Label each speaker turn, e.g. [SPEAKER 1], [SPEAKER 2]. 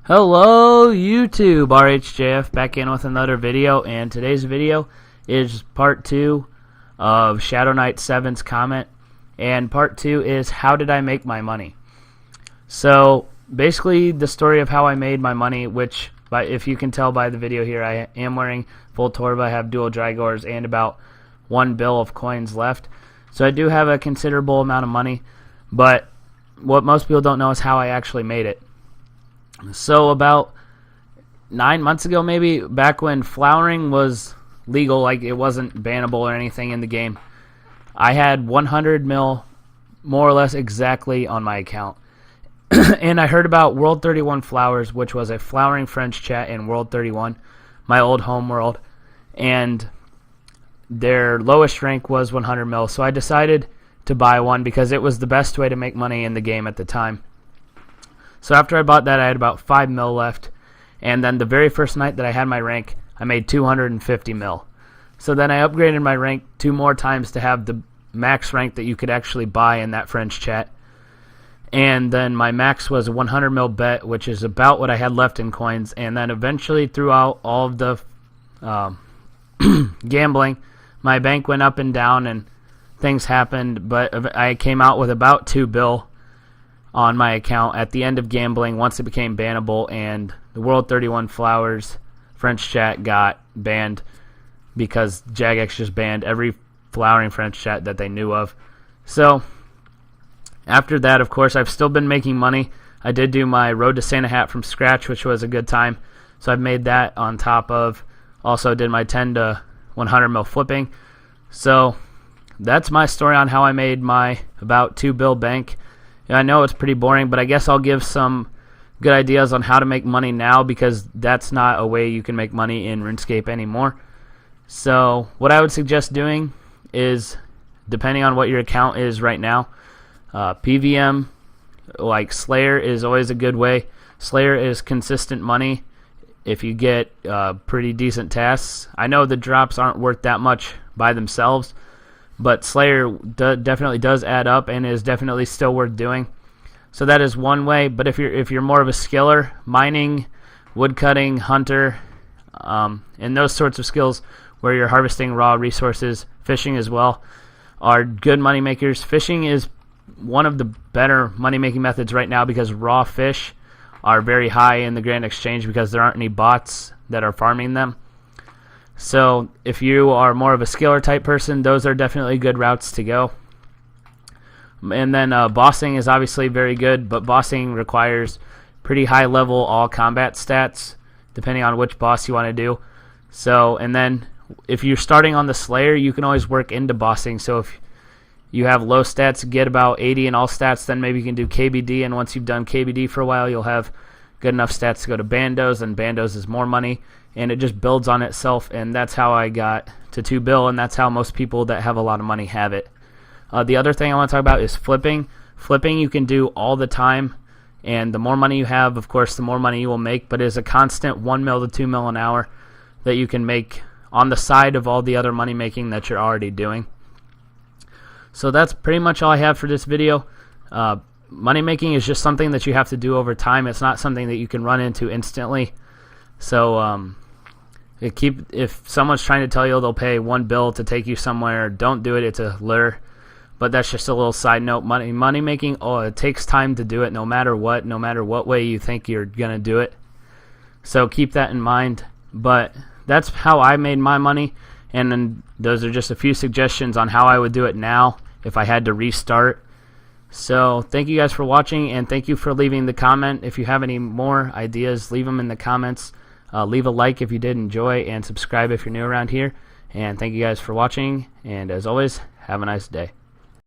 [SPEAKER 1] Hello YouTube, RHJF back in with another video, and today's video is part 2 of Shadow Knight 7's comment, and part 2 is how did I make my money. So basically the story of how I made my money, which if you can tell by the video here, I am wearing full Torva, I have dual Drygors and about 1 bill of coins left, so I do have a considerable amount of money, but what most people don't know is how I actually made it. So about 9 months ago, maybe, back when flowering was legal, like it wasn't bannable or anything in the game, I had 100 mil more or less exactly on my account. And I heard about World 31 Flowers, which was a flowering French chat in World 31, my old home world, and their lowest rank was 100 mil. So I decided to buy one because it was the best way to make money in the game at the time. So after I bought that, I had about 5 mil left, and then the very first night that I had my rank, I made 250 mil. So then I upgraded my rank 2 more times to have the max rank that you could actually buy in that French chat. And then my max was a 100 mil bet, which is about what I had left in coins. And then eventually, throughout all of the gambling, my bank went up and down and things happened, but I came out with about 2 bill on my account at the end of gambling once it became bannable, and the World 31 Flowers French chat got banned because Jagex just banned every flowering French chat that they knew of. So after that, of course, I've still been making money. I did do my Road to Santa hat from scratch, which was a good time, so I've made that on top of, also did my 10 to 100 mil flipping. So that's my story on how I made my about 2 bill bank. I know it's pretty boring, but I guess I'll give some good ideas on how to make money now, because that's not a way you can make money in Runescape anymore. So what I would suggest doing is, depending on what your account is right now, PVM, like Slayer, is always a good way. Slayer is consistent money if you get pretty decent tasks. I know the drops aren't worth that much by themselves, but Slayer definitely does add up and is definitely still worth doing. So that is one way. But if you're more of a skiller, mining, woodcutting, hunter, and those sorts of skills where you're harvesting raw resources, fishing as well, are good money makers. Fishing is one of the better money making methods right now because raw fish are very high in the Grand Exchange because there aren't any bots that are farming them. So if you are more of a skiller type person, those are definitely good routes to go. And then bossing is obviously very good, but bossing requires pretty high level all combat stats depending on which boss you want to do. So, and then if you're starting on the Slayer, you can always work into bossing. So if you have low stats, get about 80 in all stats, then maybe you can do KBD, and once you've done KBD for a while, you'll have good enough stats to go to Bandos, and Bandos is more money, and it just builds on itself. And that's how I got to 2 bill, and that's how most people that have a lot of money have it. The other thing I want to talk about is flipping. Flipping you can do all the time, and the more money you have, of course, the more money you will make, but it's a constant 1 mil to 2 mil an hour that you can make on the side of all the other money making that you're already doing. So that's pretty much all I have for this video. Money making is just something that you have to do over time. It's not something that you can run into instantly. So if someone's trying to tell you they'll pay 1 bill to take you somewhere, don't do it. It's a lure. But that's just a little side note. Money making, it takes time to do it, no matter what way you think you're gonna do it. So keep that in mind. But that's how I made my money, and then those are just a few suggestions on how I would do it now if I had to restart. So thank you guys for watching, and thank you for leaving the comment. If you have any more ideas, leave them in the comments. Leave a like if you did enjoy, and subscribe if you're new around here. And thank you guys for watching, and as always, have a nice day.